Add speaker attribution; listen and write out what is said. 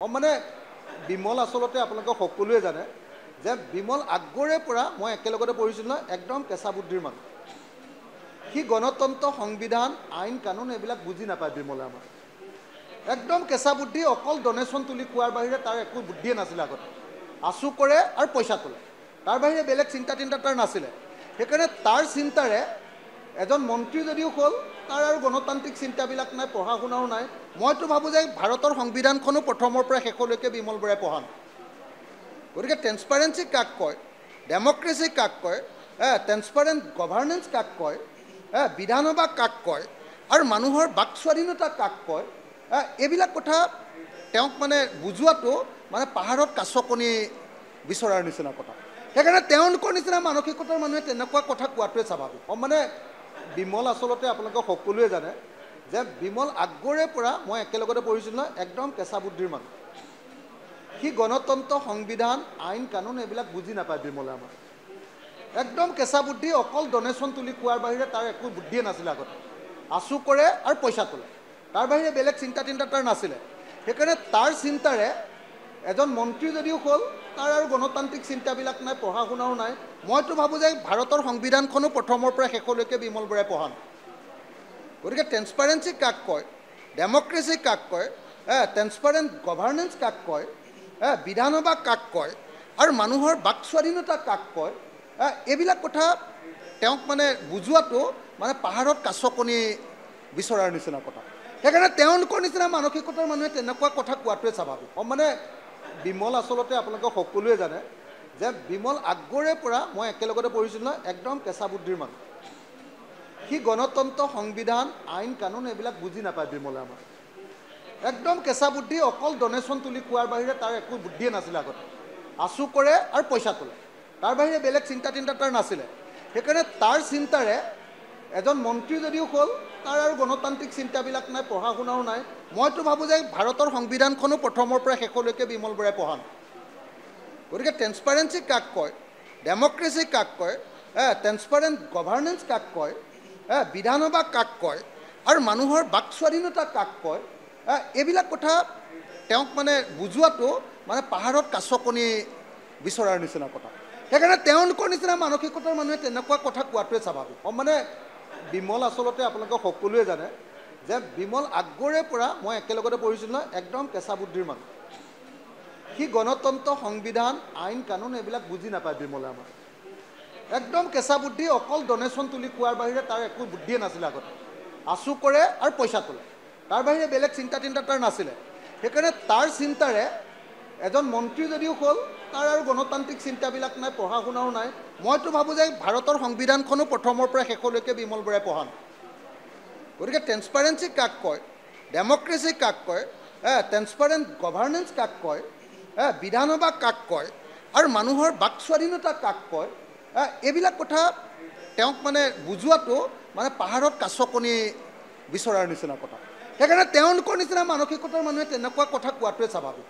Speaker 1: মানে বিমল আসলতে আপোনালোকে সকলোৱে জানে যে বিমল আগৰে পৰা মই একেলগতে পঢ়িছিলোঁ নহয়, একদম কেঁচা বুদ্ধিৰ মানুহ। সি গণতন্ত্ৰ, সংবিধান, আইন কানুন এইবিলাক বুজি নাপায় বিমলে। আমাৰ একদম কেঁচা বুদ্ধি, অকল ডনেশ্যন তুলি খোৱাৰ বাহিৰে তাৰ একো বুদ্ধিয়ে নাছিলে। আগতে আচু কৰে আৰু পইচা তোলে, তাৰ বাহিৰে বেলেগ চিন্তা তাৰ নাছিলে। সেইকাৰণে তাৰ চিন্তাৰে এজন মন্ত্ৰী যদিও হ'ল, তাৰ আৰু গণতান্ত্ৰিক চিন্তাবিলাক নাই, পঢ়া শুনাও নাই। মইতো ভাবোঁ যে ভাৰতৰ সংবিধানখনো প্ৰথমৰ পৰা শেষলৈকে বিমল বৰাই পঢ়া নাই। গতিকে ট্ৰেন্সপাৰেঞ্চি কাক কয়, ডেমক্ৰেচি কাক কয়, ট্ৰেন্সপাৰেণ্ট গভাৰ্নেন্স কাক কয়, বিধানসভা কাক কয়, আৰু মানুহৰ বাক স্বাধীনতা কাক কয়, এইবিলাক কথা তেওঁক বুজোৱাটো পাহাৰত কাছ কণী বিচৰাৰ নিচিনা কথা। সেইকাৰণে তেওঁলোকৰ নিচিনা মানসিকতাৰ মানুহে তেনেকুৱা কথা কোৱাটোৱে স্বাভাৱিক। বিমল আসলতে আপোনালোকে সকলোৱে জানে যে বিমল আগৰে পৰা মই একেলগতে পঢ়িছিলোঁ নহয়, একদম কেঁচা বুদ্ধিৰ মানুহ। সি গণতন্ত্ৰ, সংবিধান, আইন কানুন এইবিলাক বুজি নাপায় বিমলে। আমাৰ একদম কেঁচা বুদ্ধি, অকল ডনেশ্যন তুলি খোৱাৰ বাহিৰে তাৰ একো বুদ্ধিয়ে নাছিলে। আগতে আচু কৰে আৰু পইচা তোলে, তাৰ বাহিৰে বেলেগ চিন্তা তাৰ নাছিলে। সেইকাৰণে তাৰ চিন্তাৰে এজন মন্ত্ৰী যদিও হ'ল, তাৰ আৰু গণতান্ত্ৰিক চিন্তাবিলাক নাই, পঢ়া শুনাও নাই। মইতো ভাবোঁ যে ভাৰতৰ সংবিধানখনো প্ৰথমৰ পৰা শেষলৈকে বিমল বৰাই পঢ়া নাই। গতিকে ট্ৰেন্সপাৰেঞ্চি কাক কয়, ডেমক্ৰেচি কাক কয়, ট্ৰেন্সপাৰেণ্ট গভাৰ্নেন্স কাক কয়, বিধানসভা কাক কয়, আৰু মানুহৰ বাক স্বাধীনতা কাক কয়, এইবিলাক কথা তেওঁক বুজোৱাটো পাহাৰত কাছ কণী বিচৰাৰ নিচিনা কথা। সেইকাৰণে তেওঁলোকৰ নিচিনা মানসিকতাৰ মানুহে তেনেকুৱা কথা কোৱাটোৱে স্বাভাৱিক। বিমল আসলতে আপোনালোকে সকলোৱে জানে যে বিমল আগৰে পৰা মই একেলগতে পঢ়িছিলোঁ নহয়, একদম কেঁচা বুদ্ধিৰ মানুহ। সি গণতন্ত্ৰ, সংবিধান, আইন কানুন এইবিলাক বুজি নাপায় বিমলে। আমাৰ একদম কেঁচা বুদ্ধি, অকল ডনেশ্যন তুলি খোৱাৰ বাহিৰে তাৰ একো বুদ্ধিয়ে নাছিলে। আগতে আচু কৰে আৰু পইচা তোলে, তাৰ বাহিৰে বেলেগ চিন্তা তাৰ নাছিলে। সেইকাৰণে তাৰ চিন্তাৰে এজন মন্ত্ৰী যদিও হ'ল, তাৰ আৰু গণতান্ত্ৰিক চিন্তাবিলাক নাই, পঢ়া শুনাও নাই। মইতো ভাবোঁ যে ভাৰতৰ সংবিধানখনো প্ৰথমৰ পৰা শেষলৈকে বিমল বৰাই পঢ়া নাই। গতিকে ট্ৰেন্সপাৰেঞ্চি কাক কয়, ডেমক্ৰেচি কাক কয়, ট্ৰেন্সপাৰেণ্ট গভাৰ্নেন্স কাক কয়, বিধানসভা কাক কয়, আৰু মানুহৰ বাক স্বাধীনতা কাক কয়, এইবিলাক কথা তেওঁক বুজোৱাটো পাহাৰত কাছ কণী বিচৰাৰ নিচিনা কথা। সেইকাৰণে তেওঁলোকৰ নিচিনা মানসিকতাৰ মানুহে তেনেকুৱা কথা কোৱাটোৱে স্বাভাৱিক। বিমল আসলতে আপোনালোকে সকলোৱে জানে যে বিমল আগৰে পৰা মই একেলগতে পঢ়িছিলোঁ নহয়, একদম কেঁচা বুদ্ধিৰ মানুহ। সি গণতন্ত্ৰ, সংবিধান, আইন কানুন এইবিলাক বুজি নাপায় বিমলে। আমাৰ একদম কেঁচা বুদ্ধি, অকল ডনেশ্যন তুলি খোৱাৰ বাহিৰে তাৰ একো বুদ্ধিয়ে নাছিলে। আগতে আচু কৰে আৰু পইচা তোলে, তাৰ বাহিৰে বেলেগ চিন্তা তাৰ নাছিলে। সেইকাৰণে তাৰ চিন্তাৰে এজন মন্ত্ৰী যদিও হ'ল, তাৰ আৰু গণতান্ত্ৰিক চিন্তাবিলাক নাই, পঢ়া শুনাও নাই। মইতো ভাবোঁ যে ভাৰতৰ সংবিধানখনো প্ৰথমৰ পৰা শেষলৈকে বিমল বৰাই পঢ়া নাই। গতিকে ট্ৰেন্সপাৰেঞ্চি কাক কয়, ডেমক্ৰেচি কাক কয়, ট্ৰেন্সপাৰেণ্ট গভাৰ্নেন্স কাক কয়, বিধানসভা কাক কয়, আৰু মানুহৰ বাক স্বাধীনতা কাক কয়, এইবিলাক কথা তেওঁক বুজোৱাটো পাহাৰত কাছ কণী বিচৰাৰ নিচিনা কথা। সেইকাৰণে তেওঁলোকৰ নিচিনা মানসিকতাৰ মানুহে তেনেকুৱা কথা কোৱাটোৱে স্বাভাৱিক।